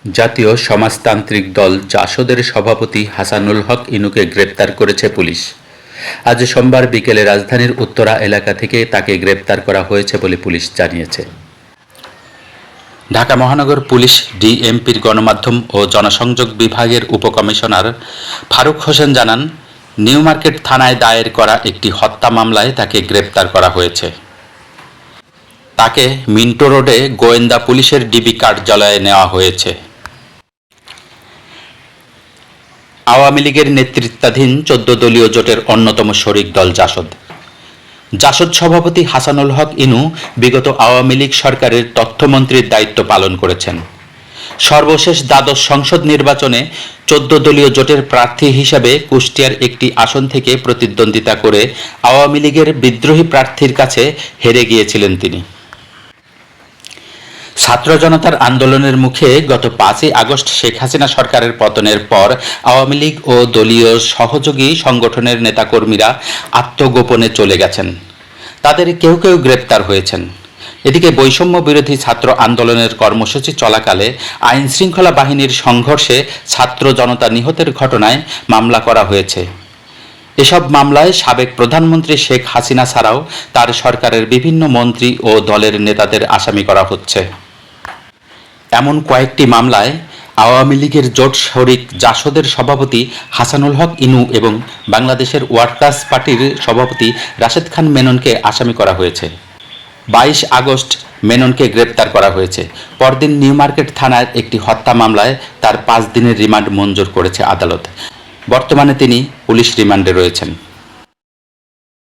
জাতীয় সমাজতান্ত্রিক দল জাসদের সভাপতি হাসানুল হক ইনুকে গ্রেপ্তার করেছে পুলিশ। আজ সোমবার বিকেলে রাজধানীর উত্তরা এলাকা থেকে তাকে গ্রেপ্তার করা হয়েছে বলে পুলিশ জানিয়েছে। ঢাকা মহানগর পুলিশ ডিএমপির গণমাধ্যম ও জনসংযোগ বিভাগের উপকমিশনার ফারুক হোসেন জানান, নিউ মার্কেট থানায় দায়ের করা একটি হত্যা মামলায় তাকে গ্রেপ্তার করা হয়েছে। তাকে মিন্টো রোডে গোয়েন্দা পুলিশের ডিবি কার্যালয়ে নেওয়া হয়েছে। আওয়ামী লীগের নেতৃত্বাধীন ১৪ দলীয় জোটের অন্যতম শরিক দল জাসদ। জাসদ সভাপতি হাসানুল হক ইনু বিগত আওয়ামী লীগ সরকারের তথ্যমন্ত্রীর দায়িত্ব পালন করেছেন। সর্বশেষ দ্বাদশ সংসদ নির্বাচনে ১৪ দলীয় জোটের প্রার্থী হিসাবে কুষ্টিয়ার একটি আসন থেকে প্রতিদ্বন্দ্বিতা করে আওয়ামী লীগের বিদ্রোহী প্রার্থীর কাছে হেরে গিয়েছিলেন তিনি। ছাত্র জনতার আন্দোলনের মুখে গত ৫ই আগস্ট শেখ হাসিনা সরকারের পতনের পর আওয়ামী লীগ ও দলীয় সহযোগী সংগঠনের নেতাকর্মীরা আত্মগোপনে চলে গেছেন। তাদের কেউ কেউ গ্রেপ্তার হয়েছেন। এদিকে বৈষম্য বিরোধী ছাত্র আন্দোলনের কর্মসূচি চলাকালে আইন শৃঙ্খলা বাহিনীর সংঘর্ষে ছাত্র জনতা নিহতের ঘটনায় মামলা করা হয়েছে। এসব মামলায় সাবেক প্রধানমন্ত্রী শেখ হাসিনা ছাড়াও তার সরকারের বিভিন্ন মন্ত্রী ও দলের নেতাদের আসামি করা হচ্ছে। এমন কয়েকটি মামলায় আওয়ামী লীগের জোট শরিক জাসদের সভাপতি হাসানুল হক ইনু এবং বাংলাদেশের ওয়ার্কার্স পার্টির সভাপতি রাশেদ খান মেননকে আসামি করা হয়েছে। ২২ আগস্ট মেননকে গ্রেপ্তার করা হয়েছে। পরদিন নিউ মার্কেট থানার একটি হত্যা মামলায় তার ৫ দিনের রিমান্ড মঞ্জুর করেছে আদালত। বর্তমানে তিনি পুলিশ রিমান্ডে রয়েছেন।